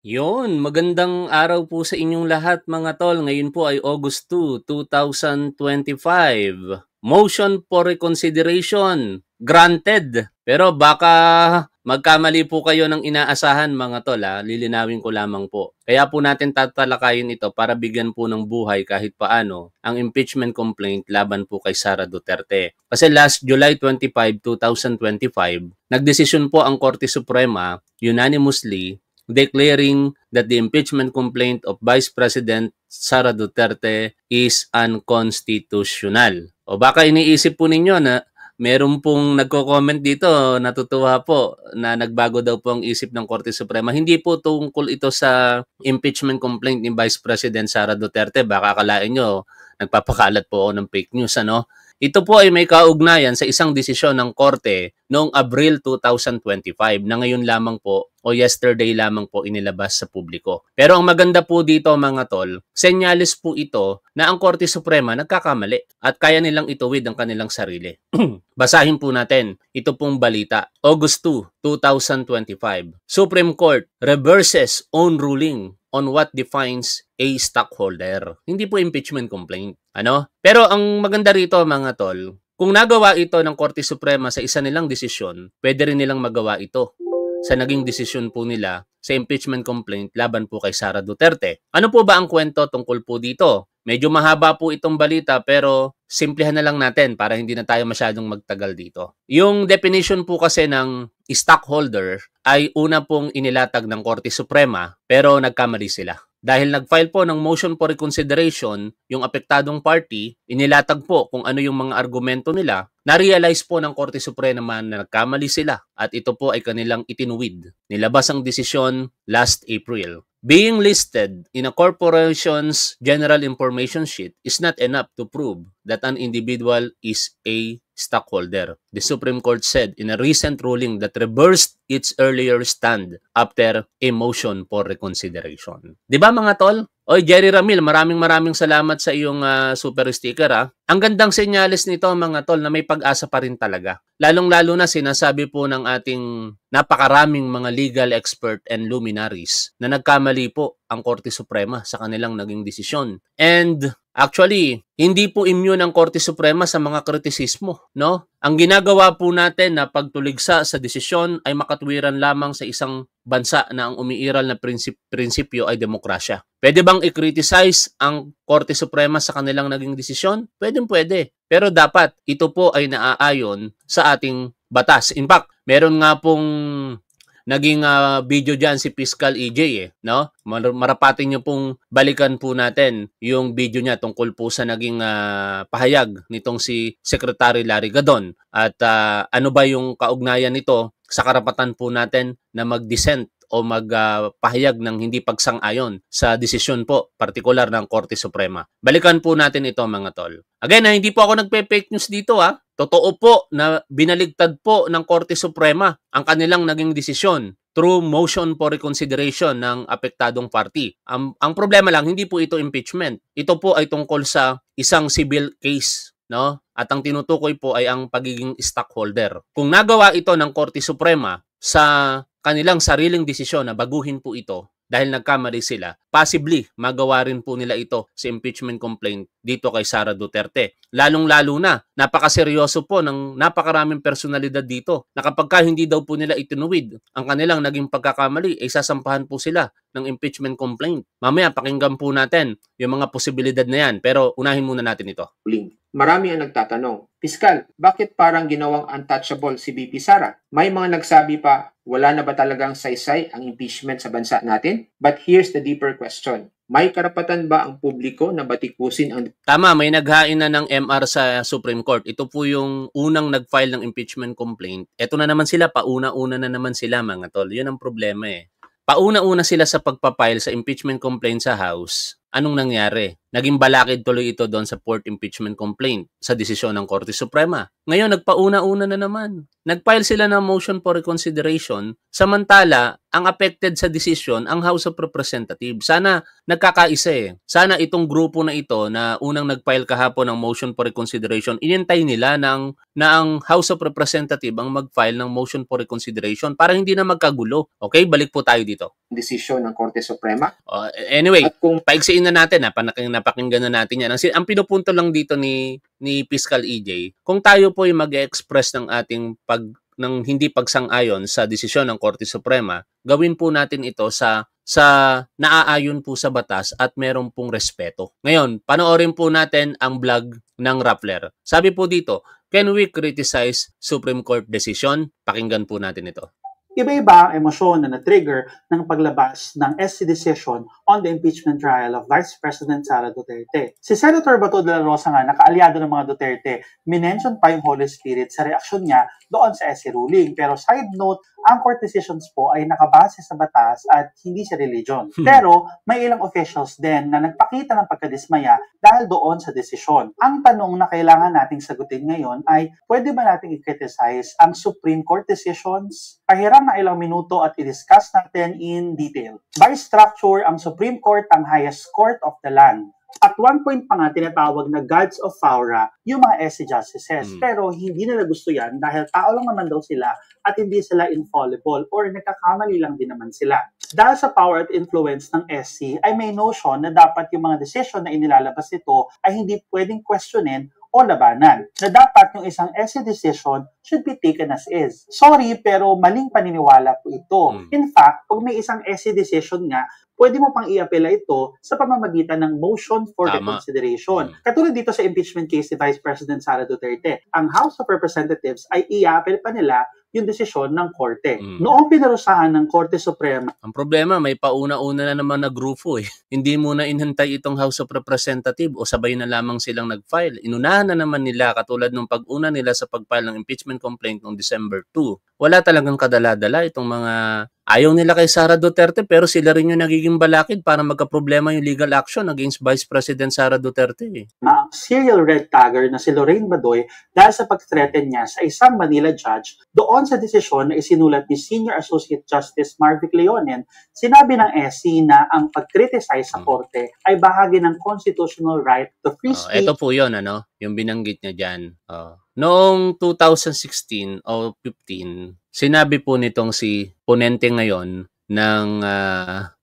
Yun, magandang araw po sa inyong lahat mga tol. Ngayon po ay August 2, 2025. Motion for reconsideration, granted. Pero baka magkamali po kayo ng inaasahan mga tol. Lilinawin ko lamang po. Kaya po natin tatalakayin ito para bigyan po ng buhay kahit paano ang impeachment complaint laban po kay Sara Duterte. Kasi last July 25, 2025, nagdesisyon po ang Korte Suprema unanimously declaring that the impeachment complaint of Vice President Sara Duterte is unconstitutional. O baka iniisip po ninyo na meron pong nagko-comment dito, natutuwa po na nagbago daw po ang isip ng Korte Suprema. Hindi po tungkol ito sa impeachment complaint ni Vice President Sara Duterte. Baka akalain nyo, nagpapakalat po ako ng fake news, ano? Ito po ay may kaugnayan sa isang desisyon ng Korte noong Abril 2025 na ngayon lamang po o yesterday lamang po inilabas sa publiko. Pero ang maganda po dito mga tol, senyales po ito na ang Korte Suprema nagkakamali at kaya nilang ituwid ang kanilang sarili. Basahin po natin. Ito pong balita. August 2, 2025. Supreme Court reverses own ruling on what defines a stockholder. Hindi po impeachment complaint. Ano? Pero ang maganda rito mga tol, kung nagawa ito ng Korte Suprema sa isa nilang desisyon, pwede rin nilang magawa ito sa naging desisyon po nila sa impeachment complaint laban po kay Sara Duterte. Ano po ba ang kwento tungkol po dito? Medyo mahaba po itong balita pero simplihan na lang natin para hindi na tayo masyadong magtagal dito. Yung definition po kasi ng stockholder ay una pong inilatag ng Korte Suprema pero nagkamali sila. Dahil nag-file po ng motion for reconsideration yung apektadong party, inilatag po kung ano yung mga argumento nila, na-realize po ng Korte Suprema na nagkamali sila at ito po ay kanilang itinuwid. Nilabas ang desisyon last April. Being listed in a corporation's general information sheet is not enough to prove that an individual is a stockholder. The Supreme Court said in a recent ruling that reversed its earlier stand after a motion for reconsideration. Di ba mga tol? Oy, Jerry Ramil, maraming salamat sa iyong super sticker. Ang gandang senyales nito mga tol na may pag-asa pa rin talaga. Lalong-lalo na sinasabi po ng ating napakaraming mga legal expert and luminaries na nagkamali po ang Korte Suprema sa kanilang naging desisyon. And actually, hindi po immune ang Korte Suprema sa mga kritisismo, no? Ang ginagawa po natin na pagtuligsa sa desisyon ay makatwiran lamang sa isang bansa na ang umiiral na prinsipyo ay demokrasya. Pwede bang i-criticize ang Korte Suprema sa kanilang naging desisyon? Pwede. Pero dapat ito po ay naaayon sa ating batas. In fact, meron nga pong naging video dyan si Fiscal EJ no? Marapatin nyo pong balikan po natin yung video niya tungkol po sa naging pahayag nitong si Secretary Larry Gadon at ano ba yung kaugnayan nito sa karapatan po natin na mag-dissent o magpahayag ng hindi pagsang-ayon sa desisyon po, partikular ng Korte Suprema. Balikan po natin ito mga tol. Again, hindi po ako nagpe-fake news dito Totoo po na binaligtad po ng Korte Suprema ang kanilang naging desisyon through motion for reconsideration ng apektadong party. Ang problema lang, hindi po ito impeachment. Ito po ay tungkol sa isang civil case, no? At ang tinutukoy po ay ang pagiging stockholder. Kung nagawa ito ng Korte Suprema sa kanilang sariling desisyon na baguhin po ito dahil nagkamali sila, possibly magawa rin po nila ito sa impeachment complaint dito kay Sara Duterte. Lalong-lalo na, napakaseryoso po ng napakaraming personalidad dito na kapag hindi daw po nila itinuwid ang kanilang naging pagkakamali, ay sasampahan po sila ng impeachment complaint. Mamaya, pakinggan po natin yung mga posibilidad na yan. Pero unahin muna natin ito. Marami ang nagtatanong, Piskal, bakit parang ginawang untouchable si VP Sara? May mga nagsabi pa, wala na ba talagang saysay ang impeachment sa bansa natin? But here's the deeper question. May karapatan ba ang publiko na batikusin ang... Tama, may naghain na ng MR sa Supreme Court. Ito po yung unang nag-file ng impeachment complaint. Ito na naman sila, pauna-una na naman sila mga tol. Yun ang problema Pauna-una sila sa pagpapile sa impeachment complaint sa House. Anong nangyari? naging balakid tuloy ito doon sa fourth impeachment complaint sa desisyon ng Korte Suprema. Ngayon, nagpauna-una na naman. Nag-file sila ng motion for reconsideration, samantala, ang affected sa desisyon ang House of Representatives. Sana nagkakaisa eh. Sana itong grupo na ito na unang nag-file kahapon ng motion for reconsideration, inintay nila na ang House of Representatives ang mag-file ng motion for reconsideration para hindi na magkagulo. Okay, balik po tayo dito. Desisyon ng Korte Suprema. Anyway, At kung paigsiin na natin, napakinggan na natin yan. Ang pinupunto lang dito ni Fiscal EJ, kung tayo po ay mag-express ng ating ng hindi pagsang-ayon sa desisyon ng Korte Suprema, gawin po natin ito sa naaayon po sa batas at meron pong respeto. Ngayon, panoorin po natin ang vlog ng Rappler. Sabi po dito, can we criticize Supreme Court decision? Pakinggan po natin ito. Iba-iba ang emosyon na na-trigger ng paglabas ng SC decision on the impeachment trial of Vice President Sara Duterte. Si Senator Bato de la Rosa nga, nakaalyado ng mga Duterte, minention pa yung Holy Spirit sa reaksyon niya doon sa SC ruling. Pero side note, ang court decisions po ay nakabase sa batas at hindi sa religion. Pero may ilang officials din na nagpakita ng pagkadismaya dahil doon sa desisyon. Ang tanong na kailangan nating sagutin ngayon ay, pwede ba nating i-criticize ang Supreme Court decisions? Pahiram na ilang minuto at i-discuss natin in detail. By structure, ang Supreme Court ang highest court of the land. At one point pa nga tinatawag na gods of Aura yung mga SC justices. Pero hindi nila gusto yan dahil tao lang naman daw sila at hindi sila infallible or nagkakamali lang din naman sila. Dahil sa power at influence ng SC ay may notion na dapat yung mga decision na inilalabas nito ay hindi pwedeng questionin o labanan, na dapat yung isang SC decision should be taken as is. Sorry, pero maling paniniwala po ito. In fact, pag may isang SC decision nga, pwede mo pang i-apela ito sa pamamagitan ng motion for reconsideration. Katulad dito sa impeachment case ni Vice President Sara Duterte, ang House of Representatives ay i-apel pa nila yung desisyon ng Korte. Noong pinarusahan ng Korte Suprema. Ang problema, may pauna-una na naman na grupo eh. Hindi muna inhantay itong House of Representatives o sabay na lamang silang nag-file. Inunahan na naman nila katulad ng pag-una nila sa pag-file ng impeachment complaint noong December 2. Wala talagang kadala-dala itong mga ayaw nila kay Sara Duterte pero sila rin yung nagiging balakid para magka-problema yung legal action against Vice President Sara Duterte. Serial red tagger na si Lorraine Badoy dahil sa pag-threaten niya sa isang Manila judge doon sa desisyon na isinulat ni Senior Associate Justice Marvic Leonen, sinabi ng SC na ang pag-criticize sa korte ay bahagi ng constitutional right to free speech. Ito po yun, yung binanggit niya dyan. Noong 2016 o 15, sinabi po nitong si ponente ngayon ng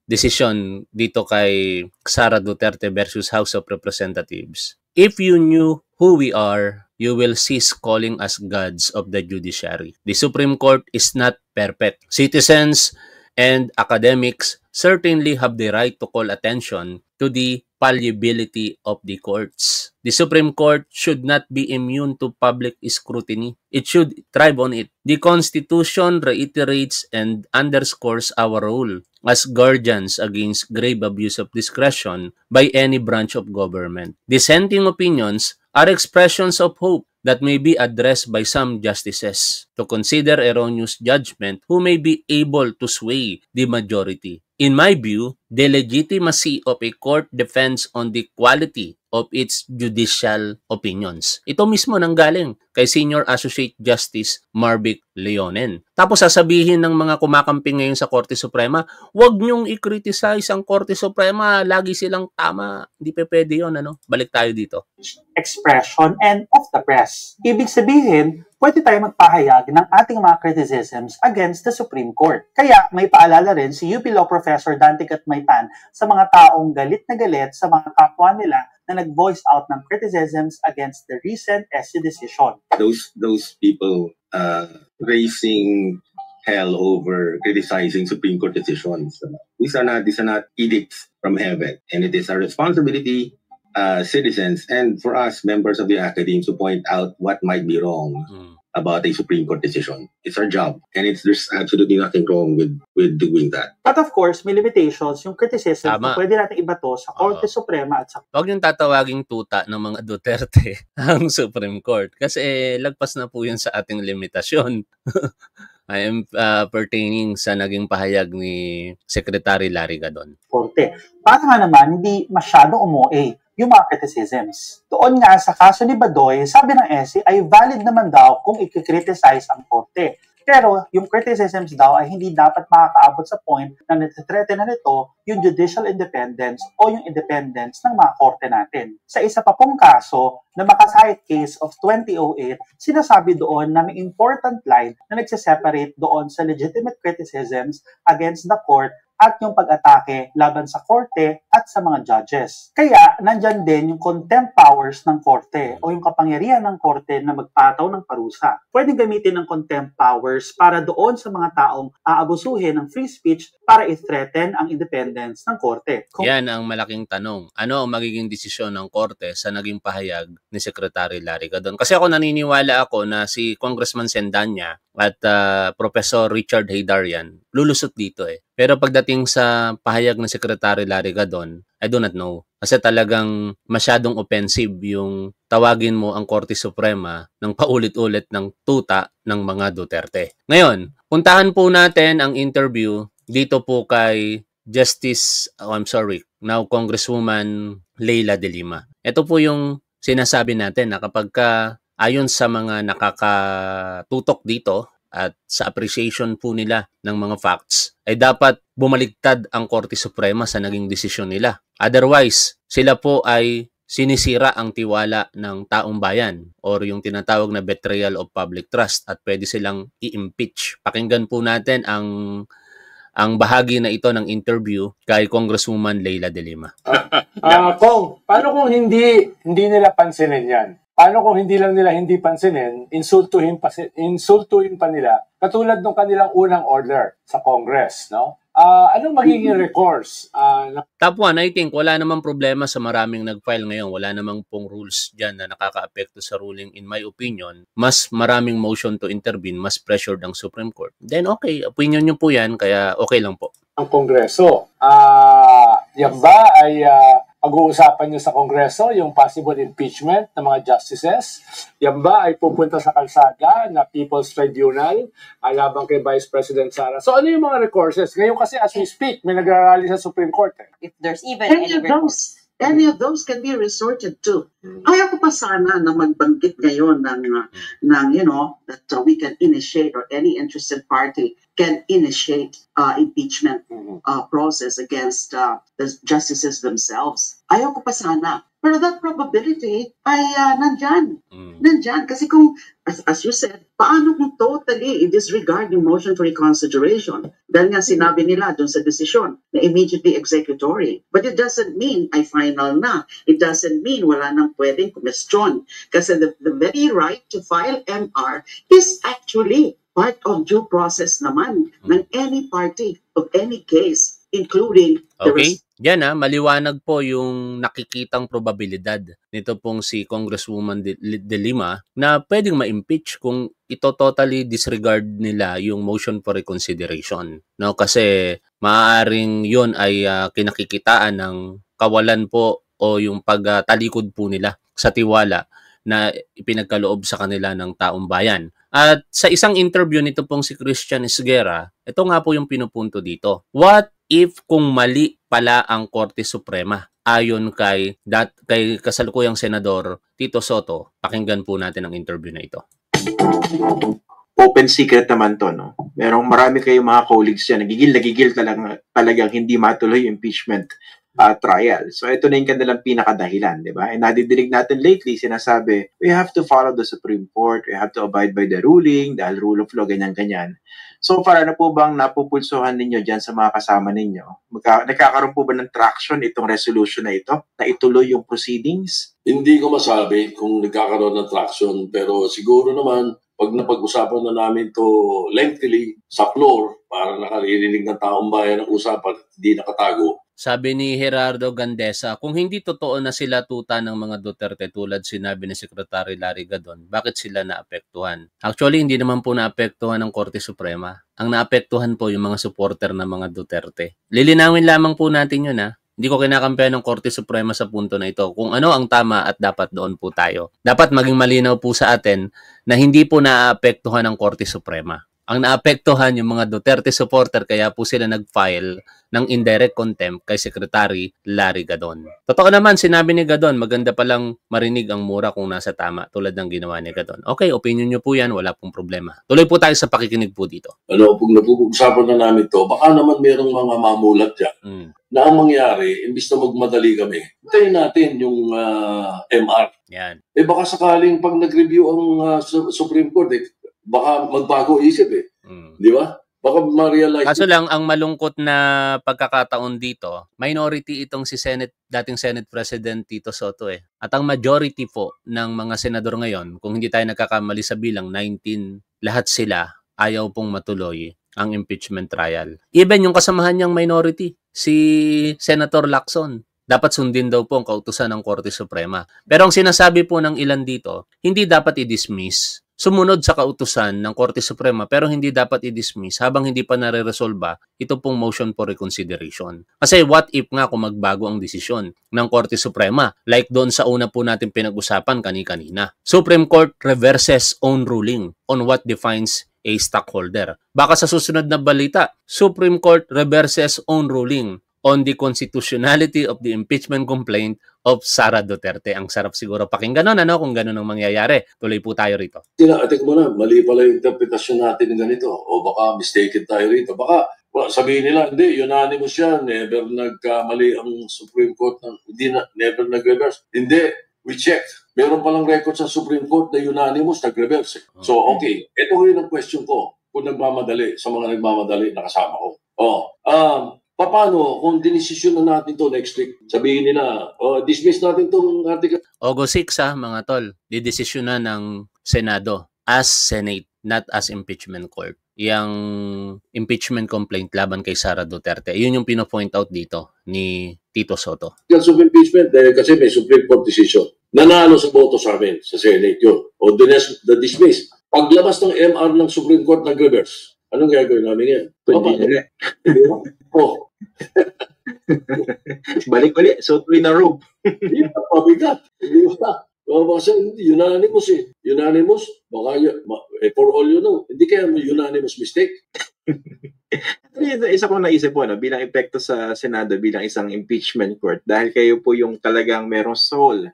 desisyon dito kay Sara Duterte versus House of Representatives. If you knew who we are, you will cease calling us gods of the judiciary. The Supreme Court is not perfect. Citizens and academics certainly have the right to call attention to the fallibility of the courts. The Supreme Court should not be immune to public scrutiny. It should thrive on it. The Constitution reiterates and underscores our role as guardians against grave abuse of discretion by any branch of government. Dissenting opinions are expressions of hope that may be addressed by some justices to consider erroneous judgment who may be able to sway the majority. In my view, the legitimacy of a court depends on the quality of its judicial opinions. Ito mismo nanggaling kay Senior Associate Justice Marvic Leonen. Tapos sasabihin ng mga kumakamping ngayon sa Korte Suprema, huwag niyong i-criticize ang Korte Suprema, lagi silang tama. Hindi pa pwede yun, Balik tayo dito. Expression and of the press. Ibig sabihin, pwede tayo magpahayag ng ating mga criticisms against the Supreme Court. Kaya may paalala rin si UP Law Professor Dante Catmaypan sa mga taong galit na galit sa mga kapwa nila na nag-voice out ng criticisms against the recent SC decision. Those people raising hell over criticizing Supreme Court decisions. These are not edicts from heaven, and it is our responsibility, citizens, and for us, members of the academy, to point out what might be wrong about a Supreme Court decision. It's our job, and there's absolutely nothing wrong with doing that. But of course, may limitations yung criticism na pwede natin ibato sa Korte Suprema at sa... Huwag yung tatawaging tuta ng mga Duterte ang Supreme Court kasi lagpas na po yun sa ating limitasyon. I am pertaining sa naging pahayag ni Secretary Larry Gadon. Korte. Para nga naman, hindi masyado umuwi yung mga criticisms. Doon nga sa kaso ni Badoy, sabi ng SC ay valid naman daw kung i-criticize ang korte. Pero yung criticisms daw ay hindi dapat makakaabot sa point na natitrete na nito yung judicial independence o yung independence ng mga korte natin. Sa isa pa pong kaso na makasahit case of 2008, sinasabi doon na may important line na nagsiseparate doon sa legitimate criticisms against the court at yung pag-atake laban sa korte at sa mga judges. Kaya, nandyan din yung contempt powers ng korte o yung kapangyarihan ng korte na magpataw ng parusa. Pwedeng gamitin ng contempt powers para doon sa mga taong aabusuhin ng free speech para i-threaten ang independence ng korte. Yan ang malaking tanong. Ano ang magiging desisyon ng korte sa naging pahayag ni Secretary Larry Gadon? Kasi ako naniniwala ako na si Congressman Sendanya at Professor Richard Haydarian lulusot dito eh. Pero pagdating sa pahayag ng Secretary Larry Gadon, I do not know. Kasi talagang masyadong offensive yung tawagin mo ang Korte Suprema ng paulit-ulit ng tuta ng mga Duterte. Ngayon, puntahan po natin ang interview dito po kay now Congresswoman Leila De Lima. Ito po yung sinasabi natin na kapag ayon sa mga nakakatutok dito at sa appreciation po nila ng mga facts, ay dapat bumaligtad ang Korte Suprema sa naging desisyon nila. Otherwise, sila po ay sinisira ang tiwala ng taong bayan or yung tinatawag na betrayal of public trust at pwede silang i-impeach. Pakinggan po natin ang bahagi na ito ng interview kay Congresswoman Leila De Lima. Kung, paano kung hindi nila pansinin yan? Paano kung hindi lang nila hindi pansinin, insultuhin pa nila, katulad ng kanilang unang order sa Congress, no? Anong magiging recourse? Top 1, I think wala namang problema sa maraming nag-file ngayon. Wala namang pong rules dyan na nakaka-apekto sa ruling. In my opinion, mas maraming motion to intervene, mas pressured ang Supreme Court. Then okay, opinion nyo po yan, kaya okay lang po. Ang Kongreso, yan ba ay pag-uusapan nyo sa Kongreso yung possible impeachment ng mga justices? Yan ba ay pupunta sa kalsada na People's Tribunal laban kay Vice President Sara? So ano yung mga recourses? Ngayon kasi as we speak, may nagrarally sa Supreme Court. If there's even any recourse. Any of those can be resorted to. Kaya ko pa sana na magbanggit ngayon ng that we can initiate or any interested party can initiate impeachment process against the justices themselves. Ayaw ko pa sana. Pero that probability ay nandyan. Nandyan. Kasi kung, as you said, paano kung totally i-disregard yung motion for reconsideration? Dahil nga sinabi nila dun sa desisyon na immediately executory. But it doesn't mean ay final na. It doesn't mean wala nang pwedeng kumestyon. Kasi the very right to file MR is actually part of due process naman ng any party of any case, including the Diyan maliwanag po yung nakikitang probabilidad nito pong si Congresswoman De Lima na pwedeng ma-impeach kung ito totally disregard nila yung motion for reconsideration. No, kasi maaaring yun ay kinakikitaan ng kawalan po o yung pagtalikod po nila sa tiwala na ipinagkaloob sa kanila ng taong bayan. At sa isang interview nito pong si Christian Esguerra, ito nga po yung pinupunto dito. What if kung mali pala ang Korte Suprema? Ayon kay kasalukuyang Senador Tito Soto, pakinggan po natin ang interview na ito. Open secret naman to, no? Merong marami kayong mga colleagues yan, nagigil talagang hindi matuloy yung impeachment trial. So ito na yung kanilang pinakadahilan, di ba? And nadidinig natin lately, sinasabi, we have to follow the Supreme Court, we have to abide by the ruling, dahil rule of law, ganyan-ganyan. So far, ano po bang napupulsuhan ninyo dyan sa mga kasama ninyo? Nagkakaroon po ba ng traction itong resolution na ito, na ituloy yung proceedings? Hindi ko masabi kung nagkakaroon ng traction, pero siguro naman, pag napag-usapan na namin to lengthily sa floor, para nakarinig ng taong bayan ng usapan at hindi nakatago. Sabi ni Gerardo Gandesa, kung hindi totoo na sila tuta ng mga Duterte tulad sinabi ni Secretary Larry Gadon, bakit sila naapektuhan? Actually, hindi naman po naapektuhan ng Korte Suprema. Ang naapektuhan po yung mga supporter ng mga Duterte. Lilinawin lamang po natin yun, ha? Hindi ko kinakampihan ng Korte Suprema sa punto na ito. Kung ano ang tama at dapat doon po tayo. Dapat maging malinaw po sa atin na hindi po naapektuhan ng Korte Suprema. Ang naapektuhan yung mga Duterte supporter, kaya po sila nag-file ng indirect contempt kay Secretary Larry Gadon. Totoo naman, sinabi ni Gadon, maganda palang marinig ang mura kung nasa tama, tulad ng ginawa ni Gadon. Okay, opinion nyo po yan, wala pong problema. Tuloy po tayo sa pakikinig po dito. Pag napupag-usapan na namin to, baka naman merong mga mamulat dyan. Na ang mangyari, imbis na magmadali kami, hintayin natin yung MR. Yan. Baka sakaling pag nag-review ang Supreme Court, baka magbago isip Di ba? Baka ma-realize. Kaso lang, ang malungkot na pagkakataon dito, minority itong si dating Senate President Tito Soto At ang majority po ng mga senador ngayon, kung hindi tayo nagkakamali sa bilang, 19, lahat sila ayaw pong matuloy ang impeachment trial. Even yung kasamahan niyang minority, si Senator Lacson, dapat sundin daw po ang kautusan ng Korte Suprema. Pero ang sinasabi po ng ilan dito, hindi dapat i-dismiss. Sumunod sa kautusan ng Korte Suprema pero hindi dapat i-dismiss habang hindi pa nare-resolba ito pong motion for reconsideration. Kasi what if nga kung magbago ang desisyon ng Korte Suprema? Like doon sa una po natin pinag-usapan kanina. Supreme Court reverses own ruling on what defines a stockholder. Baka sa susunod na balita, Supreme Court reverses own ruling on the constitutionality of the impeachment complaint of Sara Duterte. Ang sarap siguro pakinggan nun, kung ganun ang mangyayari. Tuloy po tayo rito. Atik mo na, mali pala yung interpretasyon natin ng ganito. O baka mistaken tayo rito. Baka sabihin nila, hindi, unanimous yan. Never nagkamali ang Supreme Court. Never nag-reverse. Hindi, we checked. Meron palang record sa Supreme Court na unanimous, nag-reverse. So, okay. Ito yung ang question ko. Kung nagmamadali, sa mga nagmamadali, nakasama ko. Paano kung dinesisyon na natin to next week? Sabihin nila, dismiss natin itong article. August 6, mga tol, didesisyon na ng Senado as Senate, not as impeachment court. Yung impeachment complaint laban kay Sara Duterte. Yun yung pino-point out dito ni Tito Soto. Of impeachment kasi may Supreme Court decision. Nanalo sa boto sa amin, sa Senate yun. O dismiss. Paglabas ng MR ng Supreme Court, nag-reverse. Anong gagawin namin yan? Balik ulit. So, tuloy na robe. Pabigat. Di ba? Kasi unanimous Unanimous? Baka for all you know, hindi kaya unanimous mistake? Isa kong naisip po, bilang epekto sa Senado, bilang isang impeachment court, dahil kayo po yung talagang merong sole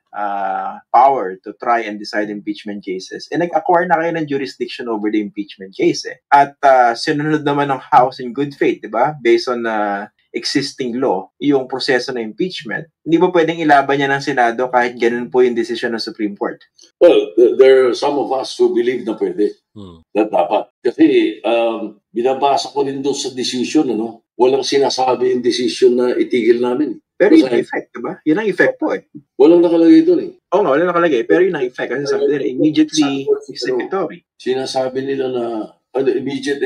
power to try and decide impeachment cases, nag-acquire na kayo ng jurisdiction over the impeachment case. At sinunod naman ng House in good faith, di ba? Based on existing law, yung proseso ng impeachment, hindi ba pwedeng ilaban niya ng Senado kahit ganun po yung desisyon ng Supreme Court? Well, there are some of us who believe na pwede. Na dapat. Kasi binabasa ko din doon sa decision, walang sinasabi yung decision na itigil namin. Pero yun ang effect, diba? Yun ang effect po Walang nakalagay doon Oo nga, walang nakalagay. Pero yun ang effect. Kasi sabi nila, immediately executory. Sinasabi nila na immediate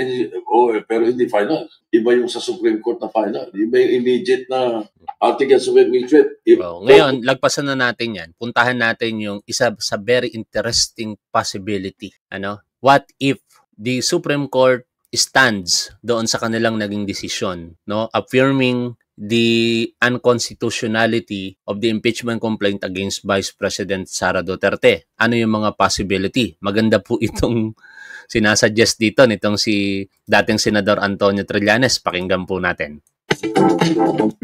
pero hindi final. Iba yung sa Supreme Court na final. Iba yung immediate na articles of impeachment. Ngayon, lagpasan na natin yan. Puntahan natin yung isa sa very interesting possibility. What if the Supreme Court stands doon sa kanilang naging desisyon, affirming the unconstitutionality of the impeachment complaint against Vice President Sara Duterte? Ano yung mga possibility? Maganda po itong sinasuggest dito nitong si dating Senador Antonio Trillanes. Pakinggan po natin.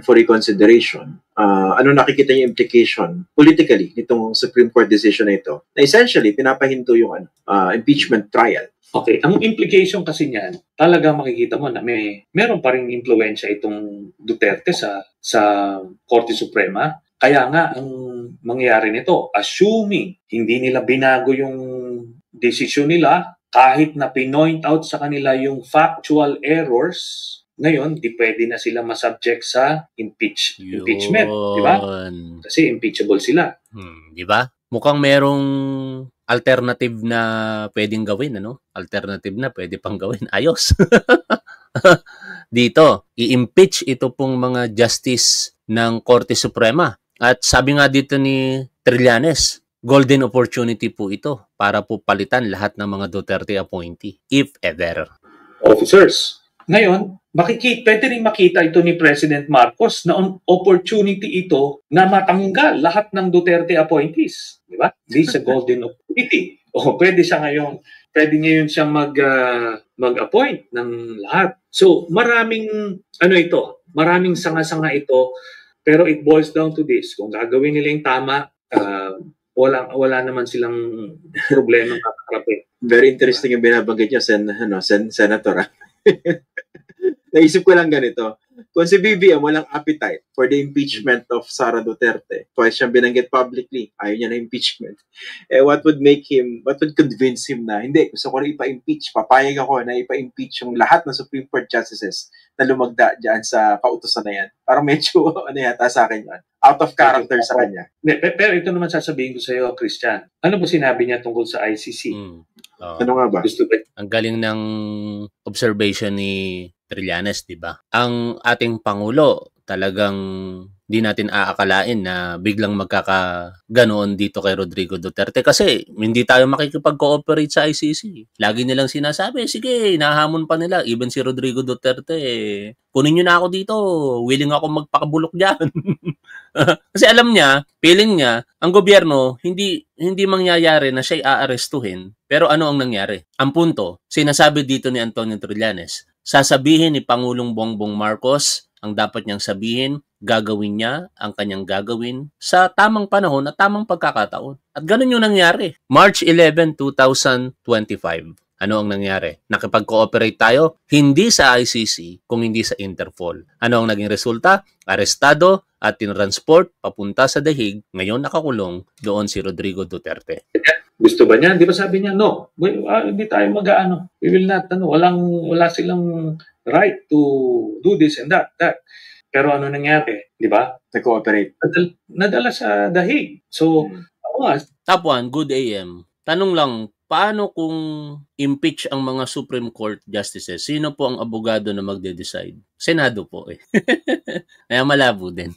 For reconsideration, ano nakikita niyo implication politically nitong Supreme Court decision na ito? Na essentially, pinapahinto yung impeachment trial. Okay, ang implication kasi niyan, talaga makikita mo na meron pa ring impluwensya itong Duterte sa Korte Suprema. Kaya nga, ang mangyayari nito, assuming hindi nila binago yung desisyon nila, kahit na pinoint out sa kanila yung factual errors, ngayon, di pwede na sila masubject sa impeachment. Di ba? Kasi impeachable sila. Di ba? Mukhang merong alternative na pwedeng gawin, Alternative na pwede pang gawin. Ayos. Dito, i-impeach ito pong mga justice ng Korte Suprema. At sabi nga dito ni Trillanes, golden opportunity po ito para po palitan lahat ng mga Duterte appointee, if ever. Officers. Ngayon, pwede rin makita ito ni President Marcos na opportunity ito na matanggal lahat ng Duterte appointees. Di ba? This is a golden opportunity. Pwede siya ngayon pwede niya yun siyang mag-appoint ng lahat. So, maraming sanga-sanga ito, pero it boils down to this. Kung gagawin nila yung tama, wala naman silang problema kakakarapin. Very interesting yung binabanggit niya, Senator. Naisip ko lang ganito. Kung si BBM walang appetite for the impeachment of Sara Duterte, twice siyang binanggit publicly, ayaw niya na impeachment, what would convince him na, hindi, gusto ko na ipa-impeach, papayag ako na ipa-impeach yung lahat ng Supreme Court justices na lumagda dyan sa kautusan na yan. Parang medyo, yata sa akin yan, out of character sa kanya. Pero ito naman sasabihin ko sa iyo, Christian. Ano ba sinabi niya tungkol sa ICC? Ano nga ba? Ang galing ng observation ni Trillanes, di ba? Ang ating Pangulo, talagang di natin aakalain na biglang magkakaganoon dito kay Rodrigo Duterte kasi hindi tayo makikipag-cooperate sa ICC. Lagi nilang sinasabi, sige, nahamon pa nila. Even si Rodrigo Duterte, kunin nyo na ako dito. Willing ako magpakabulok dyan. Kasi alam niya, feeling niya, ang gobyerno, hindi mangyayari na siya'y aarestuhin. Pero ano ang nangyari? Ang punto, sinasabi dito ni Antonio Trillanes, sasabihin ni Pangulong Bongbong Marcos ang dapat niyang sabihin, gagawin niya ang kanyang gagawin sa tamang panahon at tamang pagkakataon. At ganun yung nangyari. March 11, 2025. Ano ang nangyari? Nakipag-cooperate tayo, hindi sa ICC, kung hindi sa Interpol. Ano ang naging resulta? Arestado at tinransport papunta sa The Hague. Ngayon nakakulong doon si Rodrigo Duterte. Gusto ba niya? Di ba sabi niya, no, hindi tayo mag-ano. We will not, wala silang right to do this and that. Pero ano nangyari? Di ba? Nag-cooperate. Nadala sa The Hague. So, Top 1, good AM. Tanong lang, paano kung impeach ang mga Supreme Court justices? Sino po ang abogado na magde-decide? Senado po eh. Kaya malabo din.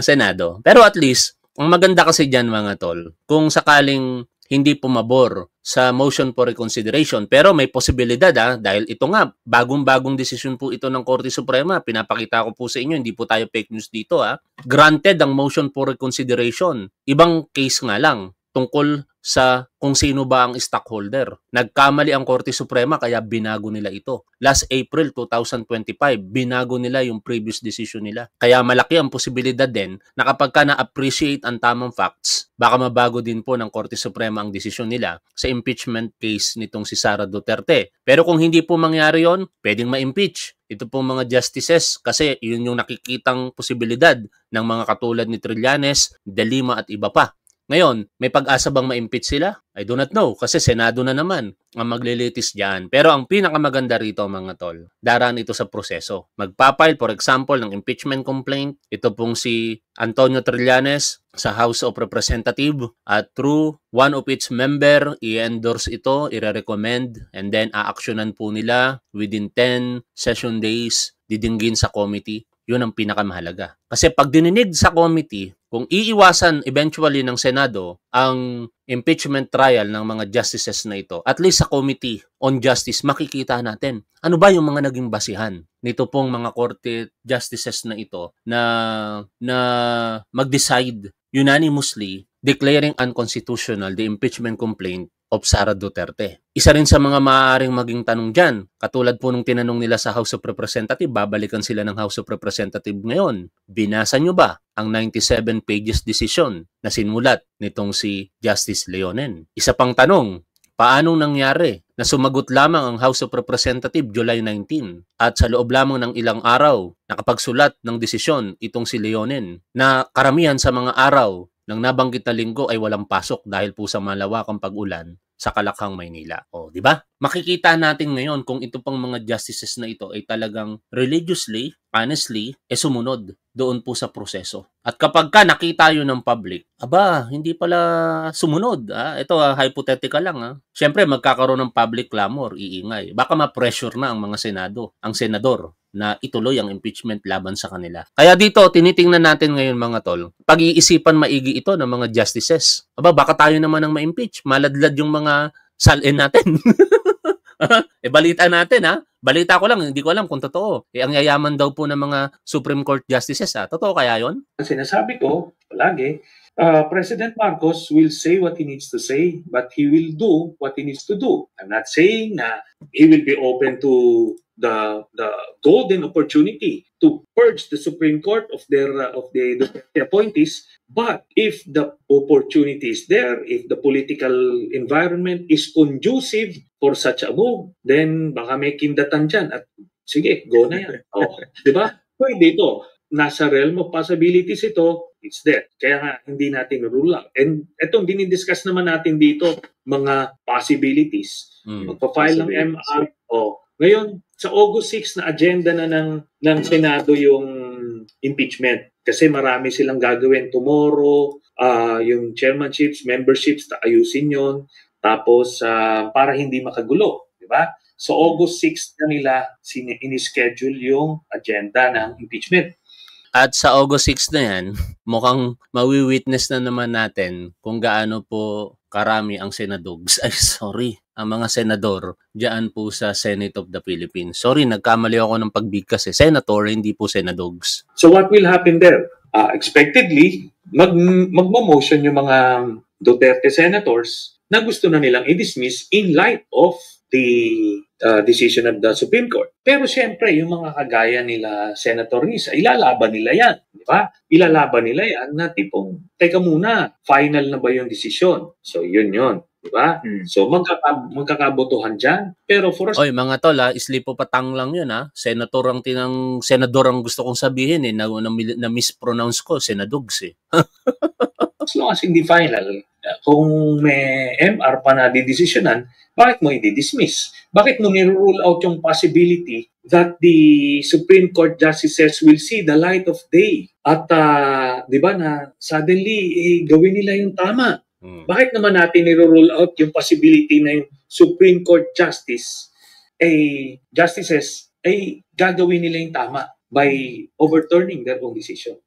Senado. Pero at least, ang maganda kasi dyan mga tol, kung sakaling hindi pumabor sa motion for reconsideration, pero may posibilidad dahil ito nga, bagong-bagong desisyon po ito ng Korte Suprema. Pinapakita ko po sa inyo, hindi po tayo fake news dito. Granted ang motion for reconsideration. Ibang case nga lang tungkol sa kung sino ba ang stockholder. Nagkamali ang Korte Suprema kaya binago nila ito. Last April 2025, binago nila yung previous decision nila. Kaya malaki ang posibilidad din na kapag ka na-appreciate ang tamang facts, baka mabago din po ng Korte Suprema ang desisyon nila sa impeachment case nitong si Sara Duterte. Pero kung hindi po mangyari yon, pwedeng ma-impeach. Ito pong mga justices kasi yun yung nakikitang posibilidad ng mga katulad ni Trillanes, De Lima at iba pa. Ngayon, may pag-asa bang ma-impeach sila? I do not know kasi Senado na naman ang maglilitis dyan. Pero ang pinakamaganda rito mga tol, daraan ito sa proseso. Magpapile for example ng impeachment complaint. Ito pong si Antonio Trillanes sa House of Representatives at through one of its member, i-endorse ito, i-recommend and then a-actionan po nila within 10 session days, didinggin sa committee. Yun ang pinakamahalaga. Kasi pag dininig sa committee, kung iiwasan eventually ng Senado ang impeachment trial ng mga justices na ito, at least sa Committee on Justice, makikita natin ano ba yung mga naging basihan nito pong mga korte justices na ito na mag-decide unanimously declaring unconstitutional the impeachment complaint of Sara Duterte. Isa rin sa mga maaaring maging tanong dyan, katulad po nung tinanong nila sa House of Representatives, babalikan sila ng House of Representatives ngayon. Binasa nyo ba ang 97 pages decision na sinulat nitong si Justice Leonen? Isa pang tanong, paano nangyari na sumagot lamang ang House of Representatives July 19 at sa loob lamang ng ilang araw nakapagsulat ng desisyon itong si Leonen na karamihan sa mga araw ng nabanggit na linggo ay walang pasok dahil po sa malawakang pag-ulan sa Kalakhang, Maynila. O, di ba? Makikita natin ngayon kung ito pang mga justices na ito ay talagang religiously, honestly, sumunod doon po sa proseso. At kapag ka nakita yun ng public, hindi pala sumunod. Ito, hypothetical lang. Siyempre, magkakaroon ng public clamor, iingay. Baka ma-pressure na ang mga senador na ituloy ang impeachment laban sa kanila. Kaya dito, tinitingnan natin ngayon mga tol, pag-iisipan maigi ito ng mga justices. Baka tayo naman ang ma-impeach. Maladlad yung mga salin natin. Balita natin Balita ko lang, hindi ko alam kung totoo. Ang yayaman daw po ng mga Supreme Court justices Totoo kaya yon? Sinasabi ko, palagi, President Marcos will say what he needs to say, but he will do what he needs to do. I'm not saying na he will be open to the golden opportunity to purge the Supreme Court of the appointees. But if the opportunity is there, if the political environment is conducive for such a move, then baka may kindatan dyan at sige, go na yan. Oh, di ba? Pwede ito. Nasa realm of possibilities ito, it's there. Kaya nga, hindi natin rule out. And itong dinidiscuss naman natin dito, mga possibilities. Magpa-file ng MR. Ngayon, sa August 6 na agenda na ng Senado yung impeachment. Kasi marami silang gagawin tomorrow, yung chairmanships, memberships, ayusin yon. Tapos, para hindi makagulo. Di ba? So, August 6 na nila ini-schedule yung agenda ng impeachment. At sa August 6 na yan, mukhang mawi-witness na naman natin kung gaano po karami ang senadogs. Ang mga senador diyan po sa Senate of the Philippines. Sorry, nagkamali ako ng pagbigkas. Senator, hindi po senadogs. So what will happen there? Expectedly, magmo-motion yung mga Duterte senators na gusto na nilang i-dismiss in light of the decision of the Supreme Court. Pero siyempre, yung mga kagaya nila Senator Risa, ilalaban nila yan. Di ba? Ilalaban nila yan na tipong, teka muna, final na ba yung desisyon? So, yun. Di ba? So, magkakabotohan dyan. Pero for us... Oy, mga tol, islipo patang lang yun, Senador ang gusto kong sabihin, na mispronounce ko, senadogs, As long as hindi final, kung may MR pa na didesisyonan, bakit mo i-dismiss? Bakit mo ni-rule out yung possibility that the Supreme Court justices will see the light of day? At, di ba, na suddenly, gawin nila yung tama. Bakit naman natin ni-rule out yung possibility na yung Supreme Court justices ay gagawin nila yung tama by overturning their own decision?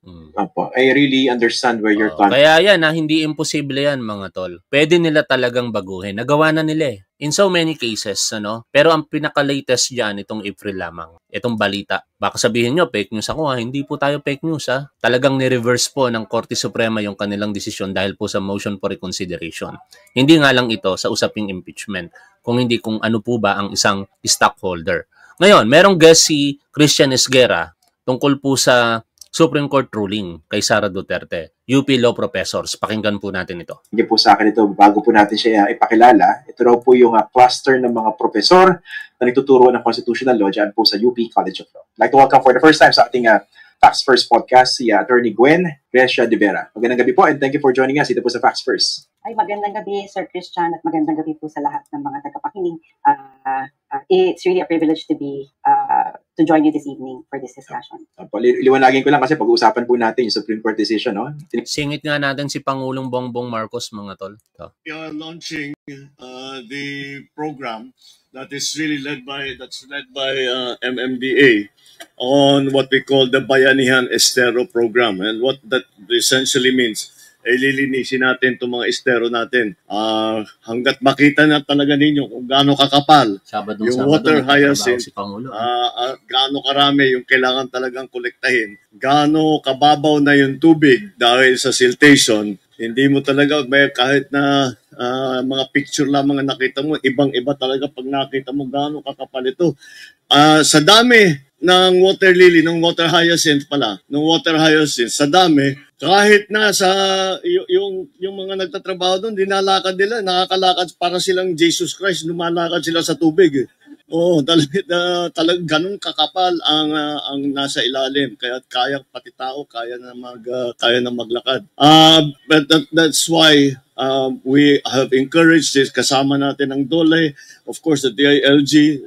I really understand where you're coming. Kaya yan, hindi imposible yan, mga tol. Pwede nila talagang baguhin. Nagawa na nila in so many cases, Pero ang pinaka-latest dyan, itong April lamang. Itong balita. Baka sabihin nyo, fake news ako, Hindi po tayo fake news, Talagang ni-reverse po ng Korte Suprema yung kanilang desisyon dahil po sa motion for reconsideration. Hindi nga lang ito sa usaping impeachment, kung ano po ba ang isang stockholder. Ngayon, merong guest si Christian Esguerra tungkol po sa Supreme Court ruling kay Sara Duterte. UP Law Professors. Pakinggan po natin ito. Hindi po sa akin ito, bago po natin siya ipakilala, ito raw po yung cluster ng mga profesor na nagtuturo ng constitutional law dyan po sa UP College of Law. I'd like to welcome for the first time sa ating Facts First podcast si Attorney Gwen Grecia de Vera. Magandang gabi po and thank you for joining us dito po sa Facts First. Ay, magandang gabi, Sir Christian, at magandang gabi po sa lahat ng mga tagapakinig. It's really a privilege to join you this evening for this discussion. Liwanagin ko lang kasi pag-uusapan po natin yung Supreme Court decision, Singit nga natin si Pangulong Bongbong Marcos, mga tol. We are launching the program that is really led by MMDA on what we call the Bayanihan Estero program. And what that essentially means, lilinisin natin itong mga estero natin. Hanggat makita na talaga ninyo kung gaano kakapal yung water hyacinth, gaano karami yung kailangan talagang kolektahin, gaano kababaw na yung tubig dahil sa siltation, hindi mo talaga, kahit na mga picture lamang ang nakita mo, ibang-iba talaga pag nakita mo gaano kakapal ito. Sa dami ng water lily, ng water hyacinth, sa dami, kahit na sa yung mga nagtatrabaho doon, dinalakad nila, nakakalakad para silang Jesus Christ, lumalakad sila sa tubig. Oo, talagang ganun kakapal ang nasa ilalim, kaya kaya pati tao kaya na maglakad. But that's why we have encouraged this, kasama natin ang DOLE, of course the DILG,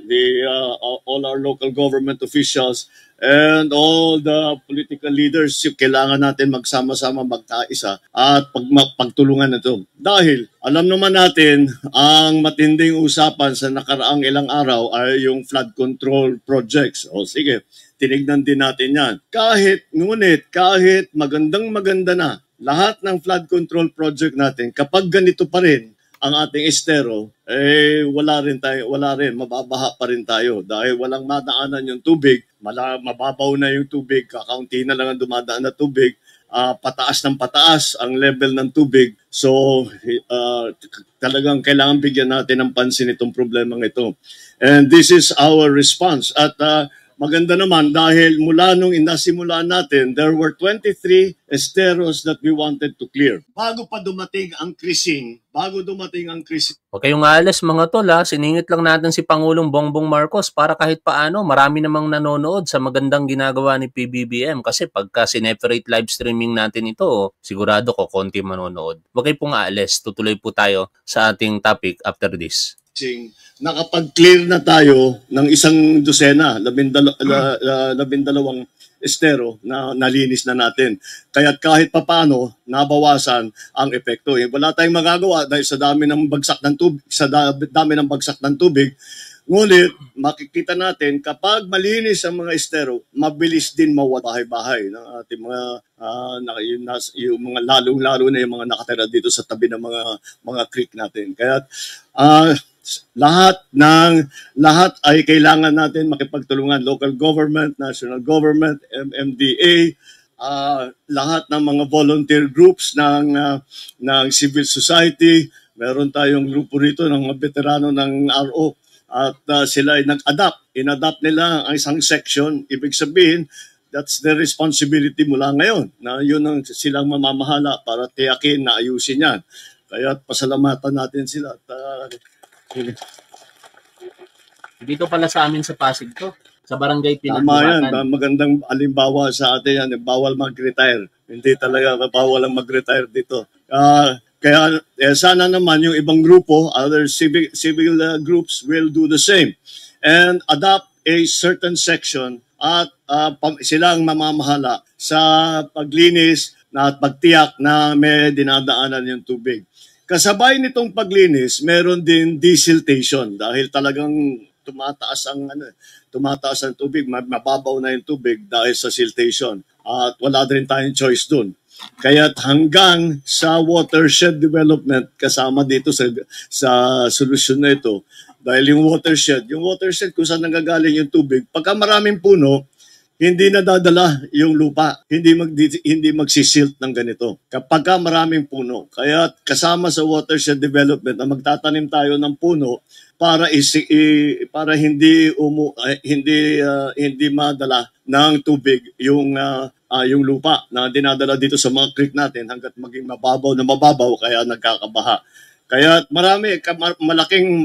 all our local government officials, and all the political leaders. Kailangan natin magsama-sama, magkaisa at pagtulungan ito. Dahil alam naman natin ang matinding usapan sa nakaraang ilang araw ay yung flood control projects. O sige, tinignan din natin yan. Kahit magandang-maganda na lahat ng flood control project natin, kapag ganito pa rin ang ating estero, wala rin, mababaha pa rin tayo dahil walang madaanan yung tubig, mababaw na yung tubig, kakaunti na lang ang dumadaan na tubig, pataas ng pataas ang level ng tubig. So talagang kailangan bigyan natin ng pansin itong problemang ito. And this is our response. At maganda naman dahil mula nung inasimulan natin, there were 23 esteros that we wanted to clear. Bago dumating ang krising, Huwag kayong aalis mga tol ha. Siningit lang natin si Pangulong Bongbong Marcos para kahit paano marami namang nanonood sa magandang ginagawa ni PBBM kasi pagka sineperate live streaming natin ito, sigurado ko konti manonood. Huwag kayo pong aalis. Tutuloy po tayo sa ating topic after this. Nakapag-clear na tayo ng isang dosena, 12 estero na nalinis na natin. Kaya kahit papaano nabawasan ang epekto. Wala tayong magagawa dahil sa dami ng bagsak ng tubig, Ngunit makikita natin kapag malinis ang mga estero, mabilis din mawala bahay-bahay ng ating yung mga lalong-lalo na yung mga nakatira dito sa tabi ng mga creek natin. Kaya lahat ay kailangan natin makipagtulungan, local government, national government, MMDA, lahat ng mga volunteer groups ng civil society. Meron tayong grupo rito ng mga veterano ng RO at sila ay inadapt nila ang isang section. Ibig sabihin, that's their responsibility mula ngayon na yun ang silang mamamahala para tiyakin na ayusin yan. Kaya pasalamatan natin sila. Dito pala sa amin sa Pasig to. Sa barangay Pinagbuwatan. Tama yan. Magandang alimbawa sa atin yan. Bawal mag-retire. Hindi talaga bawal ang mag-retire dito. Kaya sana naman yung ibang grupo, other civil groups will do the same. And adopt a certain section at silang mamamahala sa paglinis at pagtiyak na may dinadaanan yung tubig. Kasabay nitong paglinis, meron din desiltation dahil talagang tumataas ang tubig, mababaw na yung tubig dahil sa siltation. At wala din tayong choice dun. Kaya hanggang sa watershed development kasama dito sa solusyon na ito. Dahil yung watershed kung saan nanggagaling yung tubig, pagka maraming puno, hindi nadadala yung lupa, hindi magsisilt ng ganito. Kapag maraming puno, kaya kasama sa watershed development na magtatanim tayo ng puno para hindi madala ng tubig yung lupa na dinadala dito sa mga creek natin hangga't maging mababaw kaya nagkakabaha. Kaya malaking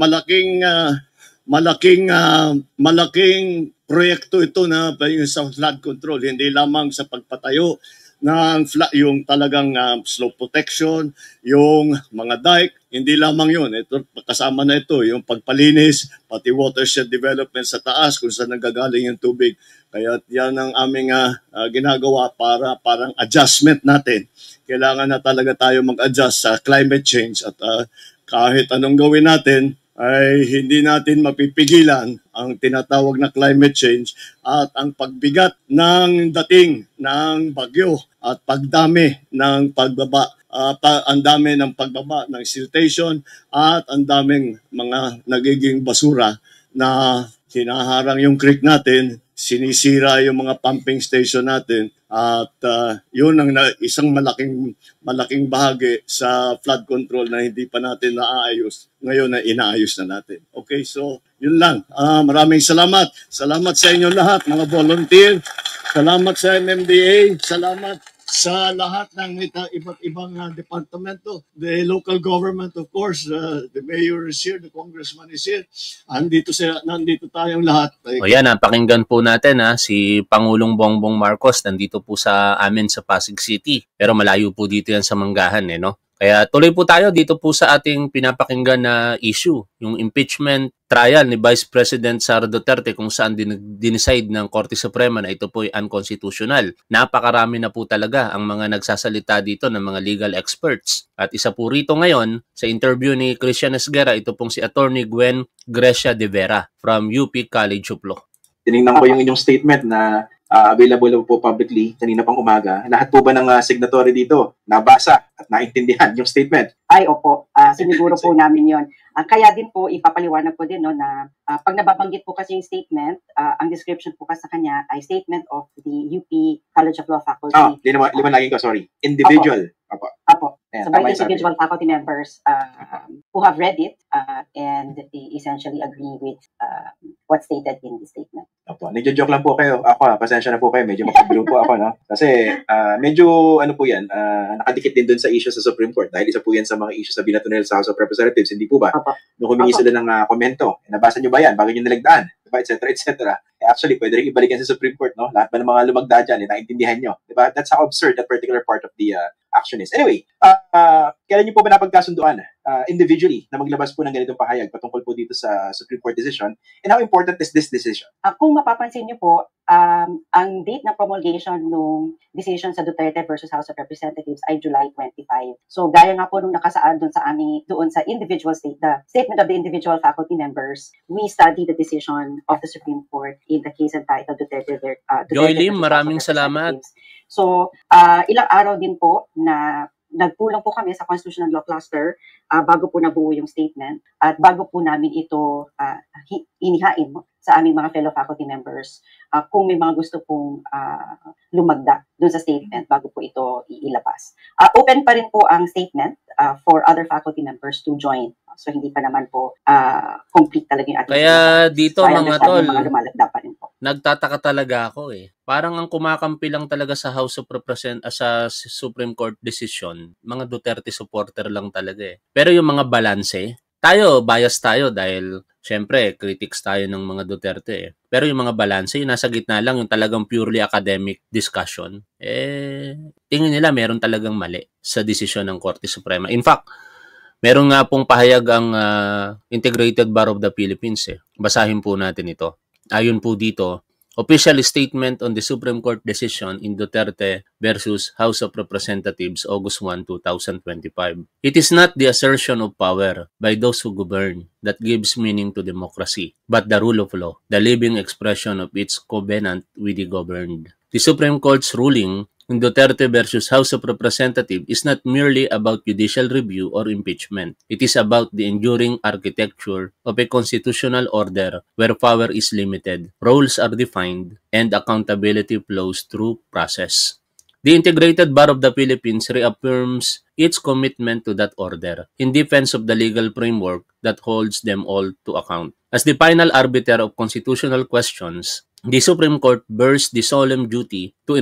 proyekto ito na sa flood control, hindi lamang sa pagpatayo ng yung talagang slope protection, yung mga dike, hindi lamang yun. Ito, kasama na ito, yung pagpalinis, pati watershed development sa taas kung saan nanggagaling yung tubig. Kaya yan ang aming ginagawa para parang adjustment natin. Kailangan na talaga tayo mag-adjust sa climate change at kahit anong gawin natin, ay hindi natin mapipigilan ang tinatawag na climate change at ang pagbigat ng dating ng bagyo at pagdami ng pagbaba, ng siltation at ang daming mga nagiging basura na hinaharang yung creek natin, sinisira yung mga pumping station natin at yun ang isang malaking bahagi sa flood control na hindi pa natin naaayos. Ngayon na inaayos na natin. Okay, so yun lang. Maraming salamat. Salamat sa inyo lahat, mga volunteer. Salamat sa MMDA. Salamat sa lahat ng iba't ibang departamento. The local government, of course, the mayor is here, the congressman is here. Nandito tayong lahat. O yan, pakinggan po natin si Pangulong Bongbong Marcos. Nandito po sa amin sa Pasig City. Pero malayo po dito yan sa Manggahan, no? Kaya tuloy po tayo dito po sa ating pinapakinggan na issue, yung impeachment trial ni Vice President Sara Duterte kung saan dinicide ng Korte Suprema na ito po ay unconstitutional. Napakarami na po talaga ang mga nagsasalita dito ng mga legal experts. At isa po rito ngayon sa interview ni Christian Esguerra, ito pong si Attorney Gwen Grecia de Vera from UP College of Law. Tinignan ko yung inyong statement na Available po publicly kanina pang umaga. Lahat po ba ng signatory dito nabasa at naintindihan yung statement? Ay, opo. Siniguro po namin yon. Kaya din po, ipapaliwanag ko din no, na pag nababanggit po kasi yung statement, ang description po kasi sa kanya ay statement of the UP College of Law Faculty. Liwanagin ko, sorry. Individual. Apo. Ayan, So by tama yung sabi. individual faculty members who have read it and they essentially agree with what's stated in the statement. Opo, nagjo-joke lang po kayo. Ako, pasensya na po kayo. Medyo mapag-blue po ako, no? Kasi medyo, ano po yan, nakadikit din dun sa issue sa Supreme Court dahil isa po yan sa mga issue sa binato nila sa House of Representatives. Hindi po ba? Nung humingi sila ng komento, nabasa nyo ba yan bago nyo nilagdaan? Diba? Et cetera. Actually, pwede rin ibalik yan sa Supreme Court, no? Lahat ba ng mga lumagda dyan, naintindihan nyo? Diba? That's how absurd that particular part of the action is. Anyway, kailan nyo po ba napagkasunduan individually na maglabas po ng ganitong pahayag patungkol po dito sa Supreme Court decision? And how important is this decision? Kung mapapansin nyo po, ang date ng promulgation ng decision sa Duterte versus House of Representatives ay July 25. So gaya nga po nung nakasaad doon sa individual the statement of the individual faculty members, we study the decision of the Supreme Court in the case entitled Duterte Joy versus Lim, House of maraming salamat. Representatives. So ilang araw din po na nagpulong po kami sa Constitutional Law Cluster bago po nabuo yung statement at bago po namin ito inihain sa aming mga fellow faculty members kung may mga gusto pong lumagda doon sa statement bago po ito ilabas. Open pa rin po ang statement for other faculty members to join. So hindi pa naman po complete talaga yung ating Kaya dito so, mga tol, mga lumalagda pa rin po. nagtataka talaga ako eh. Parang ang kumakampi lang talaga sa House of Representatives sa Supreme Court decision, mga Duterte supporter lang talaga eh. Pero yung mga balanse, bias tayo dahil syempre critics tayo ng mga Duterte eh. Pero yung mga balanse, yung nasa gitna lang, yung talagang purely academic discussion, tingin nila meron talagang mali sa desisyon ng Korte Suprema. In fact, meron nga pong pahayag ang Integrated Bar of the Philippines eh. Basahin po natin ito. Ayon po dito, official statement on the Supreme Court decision in Duterte versus House of Representatives, August 1, 2025. It is not the assertion of power by those who govern that gives meaning to democracy, but the rule of law, the living expression of its covenant with the governed. The Supreme Court's ruling in Duterte versus House of Representatives is not merely about judicial review or impeachment. It is about the enduring architecture of a constitutional order where power is limited, roles are defined, and accountability flows through process. The Integrated Bar of the Philippines reaffirms its commitment to that order in defense of the legal framework that holds them all to account. As the final arbiter of constitutional questions, the Supreme Court bears the solemn duty to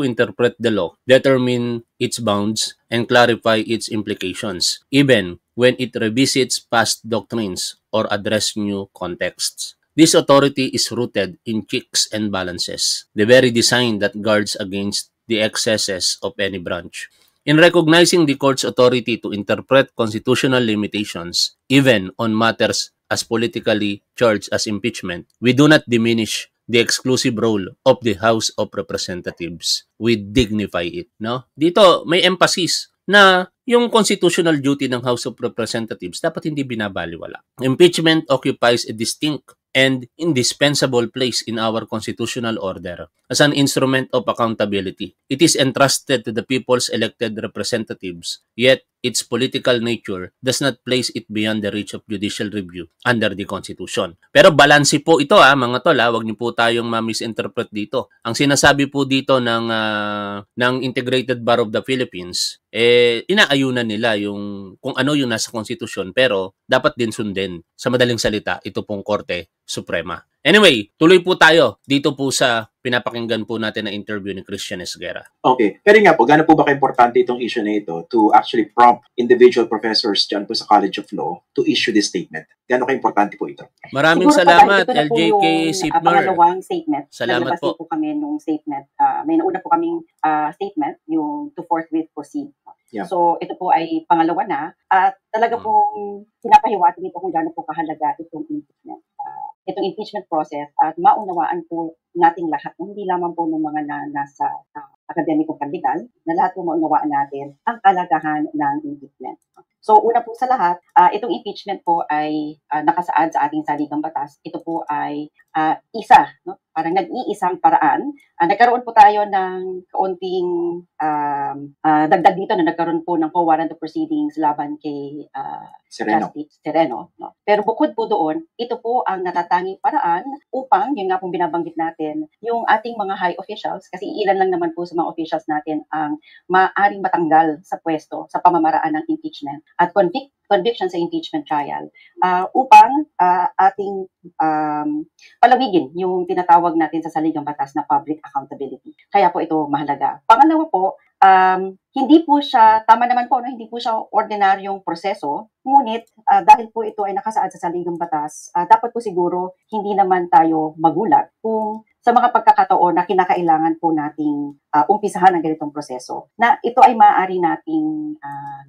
interpret the law, determine its bounds, and clarify its implications, even when it revisits past doctrines or addresses new contexts. This authority is rooted in checks and balances, the very design that guards against the excesses of any branch. In recognizing the court's authority to interpret constitutional limitations, even on matters as politically charged as impeachment, we do not diminish the exclusive role of the House of Representatives. We dignify it, no? Dito may emphasis na yung constitutional duty ng House of Representatives dapat hindi binabaliwala. Impeachment occupies a distinct and indispensable place in our constitutional order as an instrument of accountability. It is entrusted to the people's elected representatives, yet its political nature does not place it beyond the reach of judicial review under the Constitution. Pero balanse po ito mga tol, wag niyo po tayong ma-misinterpret dito. Ang sinasabi po dito ng Integrated Bar of the Philippines, inaayunan nila yung kung ano yung nasa Constitution, pero dapat din sundin. Sa madaling salita, ito pong Korte Suprema. Anyway, tuloy po tayo dito po sa pinapakinggan po natin na interview ni Christian Esguerra. Okay. Pero nga po, gaano po ba ka-importante itong issue na ito to actually prompt individual professors dyan po sa College of Law to issue this statement? Gaano ka-importante po ito? Maraming salamat, LJK Sipner. Pangalawang statement. Salamat po. Po kami nung statement. May nauna po kaming statement, yung to forthwith proceed. Yeah. So, ito po ay pangalawa na at talaga pong pinapahiwatig nito kung gaano po kahalaga itong impeachment. Itong impeachment process at maunawaan po nating lahat, hindi lamang po ng mga nasa akademikong kandidat, na lahat po maunawaan natin ang kalagahan ng impeachment. So, una po sa lahat, itong impeachment po ay nakasaad sa ating saligang batas. Ito po ay isa parang nag-iisang paraan. Nagkaroon po tayo ng kaunting dagdag dito na nagkaroon po ng co-warrant of proceedings laban kay Justice Sereno. No? Pero bukod po doon, ito po ang natatanging paraan upang, yun nga pong binabanggit natin, yung ating mga high officials, kasi ilan lang naman po sa mga officials natin ang maaaring matanggal sa pwesto sa pamamaraan ng impeachment at conviction sa impeachment trial upang ating palawigin yung tinatawag natin sa saligang batas na public accountability. Kaya po ito mahalaga. Pangalawa po, hindi po siya, tama naman po, no? Hindi po siya ordinaryong proseso, ngunit dahil po ito ay nakasaad sa saligang batas, dapat po siguro hindi naman tayo magulat kung sa mga pagkakataon na kinakailangan po nating umpisahan ang ganitong proseso, na ito ay maaari nating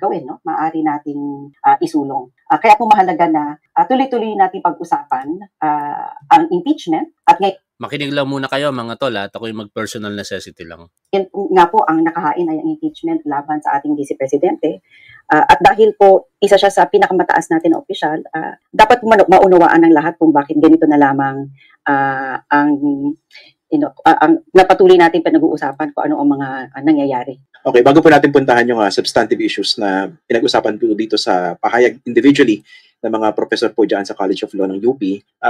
gawin, no? Maaari nating isulong. Kaya po mahalaga na tuloy-tuloy nating pag-usapan ang impeachment at makinig lang muna kayo mga tol at ako yung mag-personal necessity lang. Yan nga po ang nakahain ay ang impeachment laban sa ating Vice Presidente. At dahil po isa siya sa pinakamataas natin na opisyal, dapat maunawaan ng lahat kung bakit ganito na lamang ang napatuloy natin pinag-uusapan kung ano ang mga nangyayari. Okay, bago po natin puntahan yung substantive issues na pinag-usapan po dito sa pahayag individually ng mga professor po dyan sa College of Law ng UP.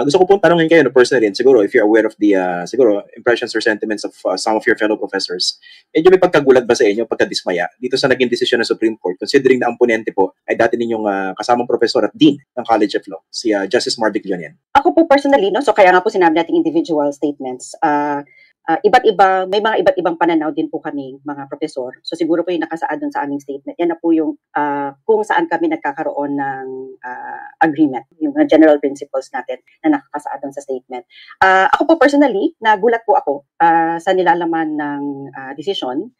Gusto ko pong tanongin kayo personally, and siguro if you're aware of the siguro impressions or sentiments of some of your fellow professors, medyo may pagkagulat ba sa inyo, pagkadismaya dito sa naging desisyon ng Supreme Court, considering na ang ponente po ay dati ninyong kasamang professor at dean ng College of Law, si Justice Marvic Leonian? Ako po personally, no, so kaya nga po sinabi natin individual statements, may mga iba't ibang pananaw din po kami mga profesor. So siguro po yung nakasaad dun sa aming statement. Yan na po yung kung saan kami nagkakaroon ng agreement, yung general principles natin na nakasaad dun sa statement. Ako po personally, nagulat po ako sa nilalaman ng decision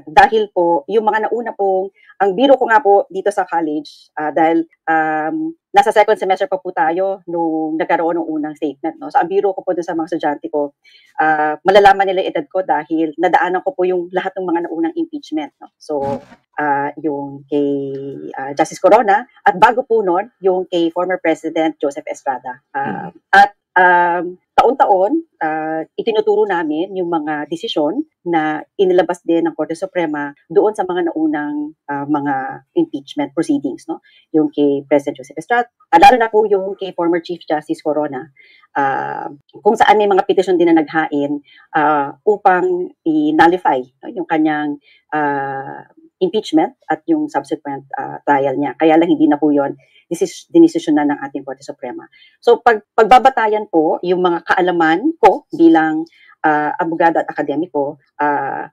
dahil po yung mga nauna pong, ang biro ko nga po dito sa college dahil nasa second semester pa po tayo nung nagkaroon ng unang statement. No? So ang biro ko po dun sa mga estudyante ko, malalaman nila yung edad ko dahil nadaanan ko po yung lahat ng mga naunang impeachment. No? So yung kay Justice Corona at bago po nun, yung kay former President Joseph Estrada. At taon-taon, itinuturo namin yung mga desisyon na inilabas din ng Korte Suprema doon sa mga naunang mga impeachment proceedings, no? Yung kay President Joseph Estrada, lalo na po yung kay former Chief Justice Corona, kung saan may mga petition din na naghain upang i-nullify, no, yung kanyang impeachment at yung subsequent trial niya. Kaya lang hindi na po yun dinisisyon na ng ating Korte Suprema. So pagbabatayan po yung mga kaalaman ko bilang abogado at akademiko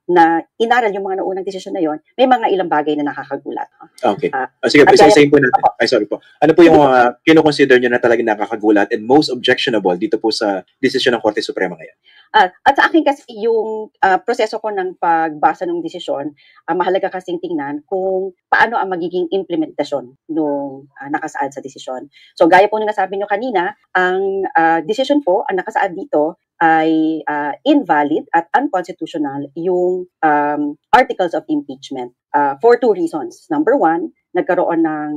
na inaral yung mga naunang desisyon na yon, may mga ilang bagay na nakakagulat. Okay. Sige, isa-isahin po natin. Ay, sorry po. Ano po yung kino-consider nyo na talagang nakakagulat and most objectionable dito po sa desisyon ng Korte Suprema ngayon? At sa akin kasi yung proseso ko ng pagbasa ng desisyon, mahalaga kasing tingnan kung paano ang magiging implementasyon nung nakasaad sa desisyon. So gaya po nung nasabi nyo kanina, ang desisyon po, ang nakasaad dito ay invalid at unconstitutional yung articles of impeachment for two reasons. Number one, nagkaroon ng,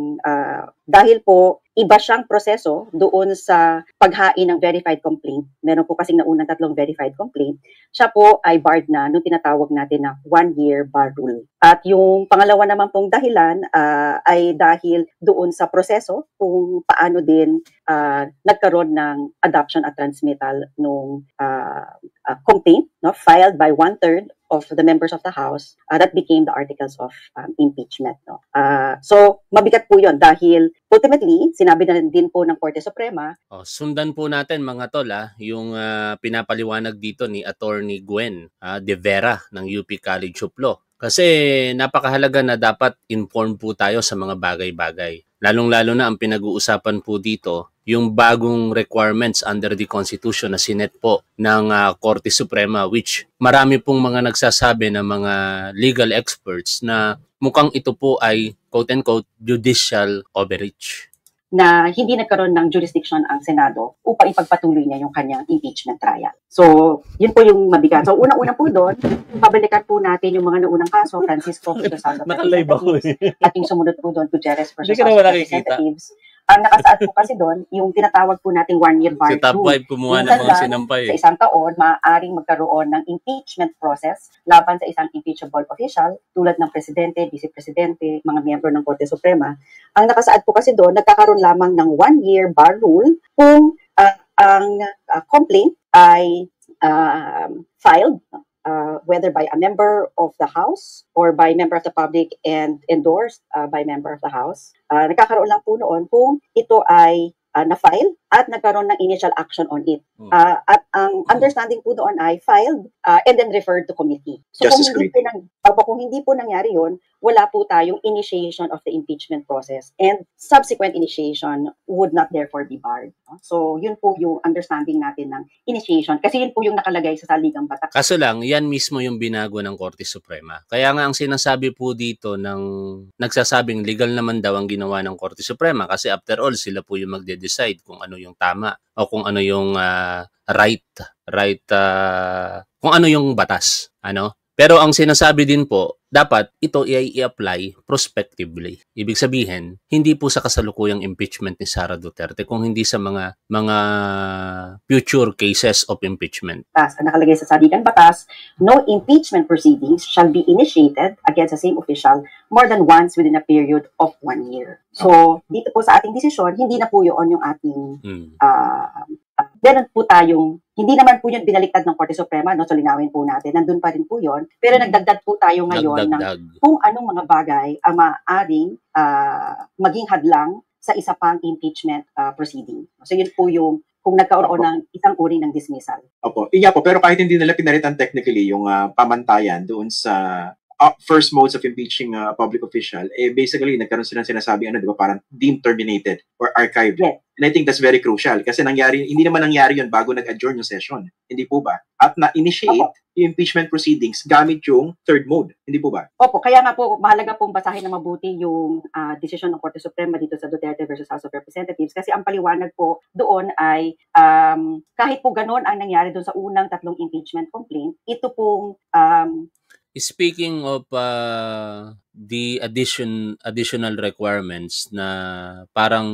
dahil po iba siyang proseso doon sa paghain ng verified complaint. Meron po kasing naunang 3 verified complaint. Siya po ay barred na nung tinatawag natin na 1-year bar rule. At yung pangalawa naman pong dahilan ay dahil doon sa proseso kung paano din nagkaroon ng adoption at transmittal nung complaint, no, filed by 1/3 of the members of the House that became the articles of impeachment. No? So, mabigat po yun dahil ultimately, sinabi na din po ng Korte Suprema. Sundan po natin mga tol yung pinapaliwanag dito ni Attorney Gwen De Vera ng UP College of Law. Kasi napakahalaga na dapat informed po tayo sa mga bagay-bagay. Lalong-lalo na ang pinag-uusapan po dito, yung bagong requirements under the Constitution na sinet po ng Korte Suprema, which marami pong mga nagsasabi na mga legal experts na mukhang ito po ay quote-unquote judicial overreach. Na hindi nagkaroon ng jurisdiction ang Senado upang ipagpatuloy niya yung kanyang impeachment trial. So, yun po yung mabigat. So, unang-una po doon, pabalikan po natin yung mga naunang kaso, Francisco versus House of Representatives, at yung sumunod po doon, Gutierrez versus House of Representatives. Ang nakasaad po kasi doon, yung tinatawag po nating 1-year bar Si Top rule. 5 kumuha ng Minsan mga lang, sinampay. sa isang taon, maaaring magkaroon ng impeachment process laban sa isang impeachable official tulad ng presidente, vice-presidente, mga miyembro ng Korte Suprema. Ang nakasaad po kasi doon, nagkakaroon lamang ng 1-year bar rule kung ang complaint ay filed whether by a member of the House or by member of the public and endorsed by member of the House. Nagkakaroon lang po noon kung ito ay na-file at nagkaroon ng initial action on it. At ang understanding po doon ay filed and then referred to committee. So kung hindi po nangyari yun, wala po tayong initiation of the impeachment process and subsequent initiation would not therefore be barred. So yun po yung understanding natin ng initiation kasi yun po yung nakalagay sa saligang batas. Kaso lang, yan mismo yung binago ng Korte Suprema. Kaya nga ang sinasabi po dito ng nagsasabing legal naman daw ang ginawa ng Korte Suprema kasi after all, sila po yung magde-decide kung ano yung tama o kung ano yung kung ano yung batas. Pero ang sinasabi din po, dapat ito i-apply prospectively. Ibig sabihin, hindi po sa kasalukuyang impeachment ni Sara Duterte, kung hindi sa mga future cases of impeachment. Nakalagay sa saligang batas, no impeachment proceedings shall be initiated against the same official more than once within a period of 1 year. So, dito po sa ating desisyon, hindi na po yun yung ating meron po tayong, hindi naman po yun binaliktad ng Korte Suprema, so linawin po natin, nandun pa rin po yun, pero nagdagdag po tayo ngayon ng kung anong mga bagay ang maaaring maging hadlang sa isa pang impeachment proceeding. So yun po yung kung nagkaroon ng isang uri ng dismissal. Opo, iya po, pero kahit hindi nila pinalitan technically yung pamantayan doon sa first modes of impeaching a public official, basically nagkaroon silang sinasabi, di ba, parang deemed terminated or archived. Yes. And I think that's very crucial kasi hindi naman nangyari yun bago nag-adjourn yung session. Hindi po ba? At na-initiate yung impeachment proceedings gamit yung third mode. Hindi po ba? Opo, kaya nga po mahalaga pong basahin na mabuti yung desisyon ng Korte Suprema dito sa Duterte versus House of Representatives kasi ang paliwanag po doon ay kahit po ganoon ang nangyari doon sa unang 3 impeachment complaint, ito pong speaking of the additional requirements na parang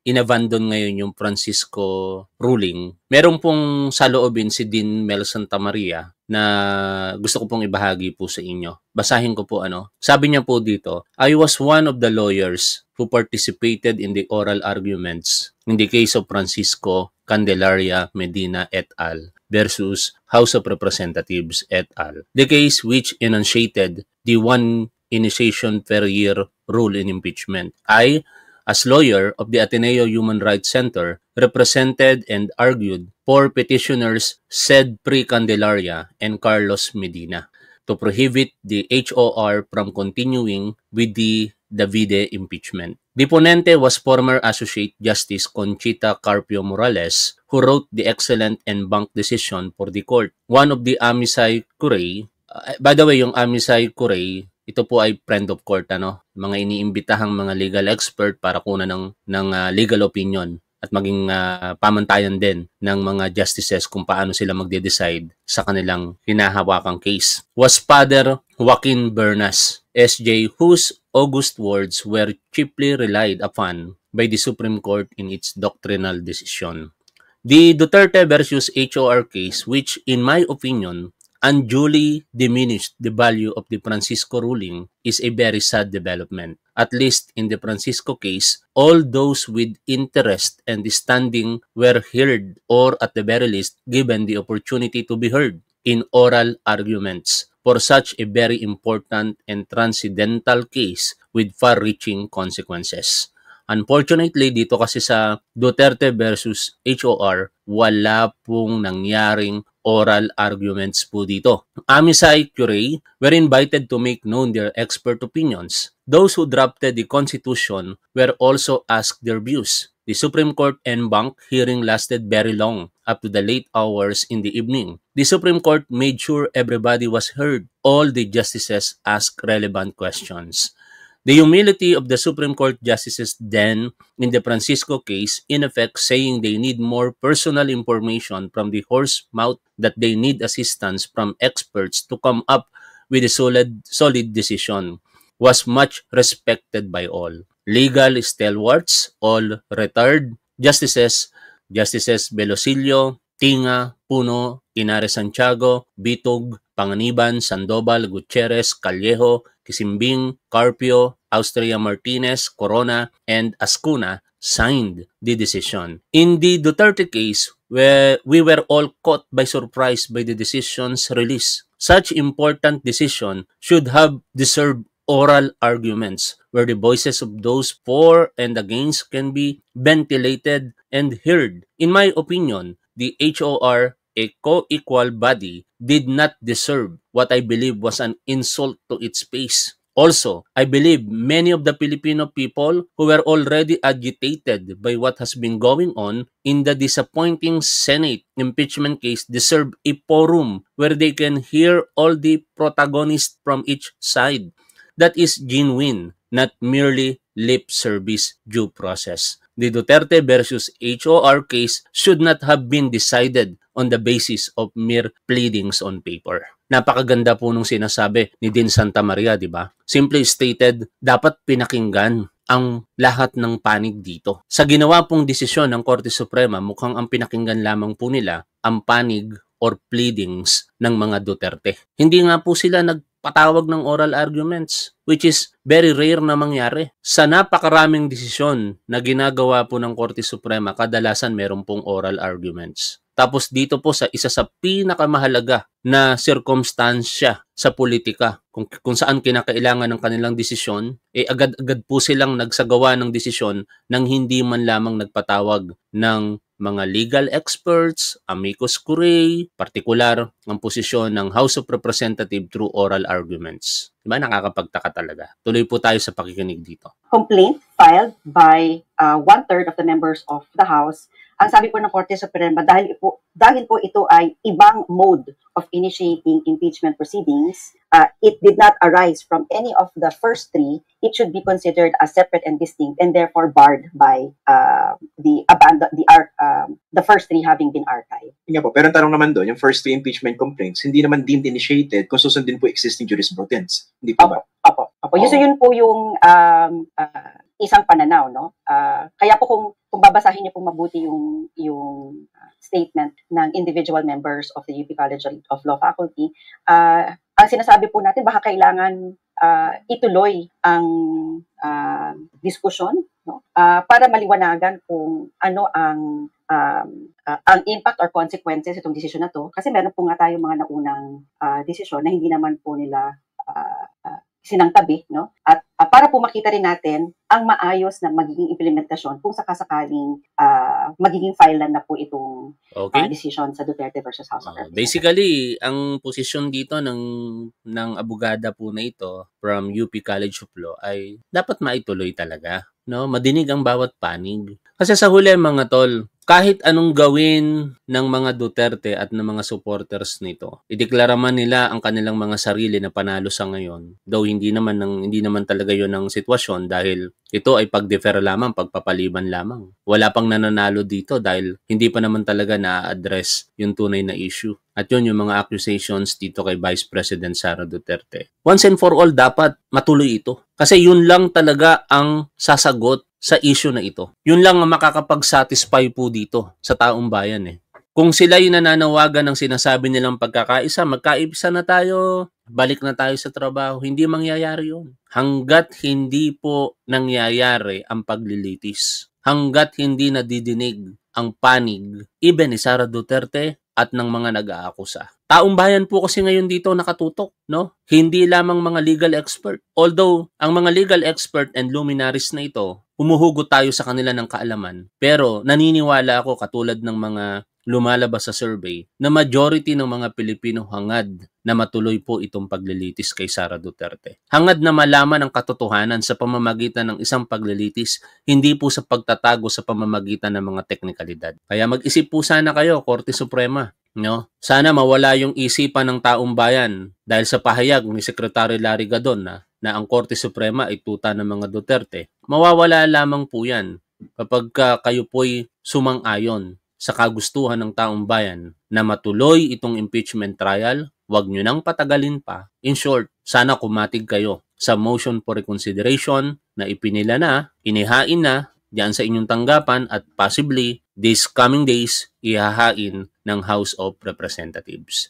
inabandon ngayon yung Francisco ruling, meron pong saloobin si Dean Mel Santamaria na gusto ko pong ibahagi po sa inyo. Basahin ko po Sabi niya po dito, I was one of the lawyers who participated in the oral arguments in the case of Francisco Candelaria Medina et al. Versus House of Representatives et al. The case which enunciated the 1 initiation per year rule in impeachment. I, as lawyer of the Ateneo Human Rights Center, represented and argued for petitioners Ced Pre Candelaria and Carlos Medina to prohibit the HOR from continuing with the Davide impeachment. The ponente was former Associate Justice Conchita Carpio Morales, who wrote the excellent en banc decision for the court. One of the Amisay Curay, by the way, yung Amisay Curay, ito po ay friend of court, mga iniimbitahang mga legal expert para kunan ng legal opinion at maging pamantayan din ng mga justices kung paano sila magde-decide sa kanilang hinahawakang case. Was Father Joaquin Bernas, SJ, whose august words were chiefly relied upon by the Supreme Court in its doctrinal decision. The Duterte versus HOR case, which in my opinion unduly diminished the value of the Francisco ruling, is a very sad development. At least in the Francisco case, all those with interest and standing were heard, or at the very least given the opportunity to be heard in oral arguments for such a very important and transcendental case with far-reaching consequences. Unfortunately, dito kasi sa Duterte versus HOR, wala pong nangyaring oral arguments po dito. Amisay Curay were invited to make known their expert opinions. Those who drafted the Constitution were also asked their views. The Supreme Court en banc hearing lasted very long, up to the late hours in the evening. The Supreme Court made sure everybody was heard. All the justices asked relevant questions. The humility of the Supreme Court justices then, in the Francisco case, in effect saying they need more personal information from the horse's mouth, that they need assistance from experts to come up with a solid decision, was much respected by all. legal stalwarts, all retired justices, Justices Velosilio, Tinga, Puno, Inares Santiago, Bitog, Panganiban, Sandoval, Gutierrez, Callejo, Quisimbing, Carpio, Austria Martinez, Corona, and Ascuna signed the decision. In the Duterte case, where we were all caught by surprise by the decision's release. Such important decision should have deserved oral arguments where the voices of those for and against can be ventilated and heard. In my opinion, the HOR, a co-equal body, did not deserve what I believe was an insult to its face. Also, I believe many of the Filipino people who were already agitated by what has been going on in the disappointing Senate impeachment case deserve a forum where they can hear all the protagonists from each side. That is genuine, not merely lip service due process. The Duterte versus HOR case should not have been decided on the basis of mere pleadings on paper. Napakaganda po nung sinasabi ni Dean Santamaria, di ba? Simply stated, dapat pinakinggan ang lahat ng panig dito. Sa ginawa pong desisyon ng Korte Suprema, mukhang ang pinakinggan lamang po nila ang panig or pleadings ng mga Duterte. Hindi nga po sila nagpatawag ng oral arguments, which is very rare na mangyari. Sa napakaraming desisyon na ginagawa po ng Korte Suprema, kadalasan meron pong oral arguments. Tapos dito po sa isa sa pinakamahalaga na sirkumstansya sa politika, kung saan kinakailangan ng kanilang desisyon, agad-agad po silang nagsagawa ng desisyon nang hindi man lamang nagpatawag ng mga legal experts, amicus curiae, partikular ang posisyon ng House of Representatives through oral arguments. Diba? Nakakapagtaka talaga. Tuloy po tayo sa pakikinig dito. Complaint filed by 1/3 of the members of the House. Ang sabi po ng Korte Suprema, dahil po ito ay ibang mode of initiating impeachment proceedings, it did not arise from any of the first three. It should be considered as separate and distinct and therefore barred by the first three having been archived. Nga po, pero ang tanong naman doon, yung first three impeachment complaints, hindi naman deemed initiated kung susundin po existing jurisprudence. Hindi po ba? Opo. Yun po yung isang pananaw, no? Kaya po kung babasahin niyo po mabuti yung statement ng individual members of the UP College of Law Faculty, ang sinasabi po natin baka kailangan ituloy ang diskusyon, no? Para maliwanagan kung ano ang impact or consequences itong desisyon na to, kasi meron po nga tayong mga naunang desisyon na hindi naman po nila sinangtabi, no? At para po makita rin natin ang maayos na magiging implementasyon kung sakasakaling magiging filean na po itong decision sa Duterte versus House of Representatives. Basically, ang posisyon dito ng abogada po na ito from UP College of Law ay dapat maituloy talaga, no? Madinig ang bawat panig. Kasi sa huli mga tol, kahit anong gawin ng mga Duterte at ng mga supporters nito, ideklara man nila ang kanilang mga sarili na panalo sa ngayon, though hindi naman talaga yon ang sitwasyon dahil ito ay pag-defer lamang, pagpapaliban lamang. Wala pang nananalo dito dahil hindi pa naman talaga na-address yung tunay na issue. At yun yung mga accusations dito kay Vice President Sara Duterte. Once and for all, dapat matuloy ito. Kasi yun lang talaga ang sasagot sa issue na ito. Yun lang ang makakapag-satisfy po dito sa taong bayan eh. Kung sila yung nananawagan ng sinasabi nilang pagkakaisa, magkaisa na tayo, balik na tayo sa trabaho, hindi mangyayari yun. Hanggat hindi po nangyayari ang paglilitis, hanggat hindi nadidinig ang panig, even ni Sara Duterte at ng mga nag-aakusa. Taong bayan po kasi ngayon dito nakatutok, no? Hindi lamang mga legal expert. Although, ang mga legal expert and luminaries na ito, humuhugot tayo sa kanila ng kaalaman. Pero naniniwala ako katulad ng mga lumalabas sa survey na majority ng mga Pilipino hangad na matuloy po itong paglilitis kay Sara Duterte. Hangad na malaman ang katotohanan sa pamamagitan ng isang paglilitis, hindi po sa pagtatago sa pamamagitan ng mga teknikalidad. Kaya mag-isip po sana kayo, Korte Suprema. No? Sana mawala yung isipan ng taong bayan dahil sa pahayag ni Secretary Larry Gadon na ang Korte Suprema ay tuta ng mga Duterte. Mawawala lamang po yan kapag kayo po'y sumang-ayon sa kagustuhan ng taong bayan na matuloy itong impeachment trial, huwag nyo nang patagalin pa. In short, sana kumatig kayo sa motion for reconsideration na ipinila na, inihain na diyan sa inyong tanggapan at possibly these coming days ihahain ng House of Representatives.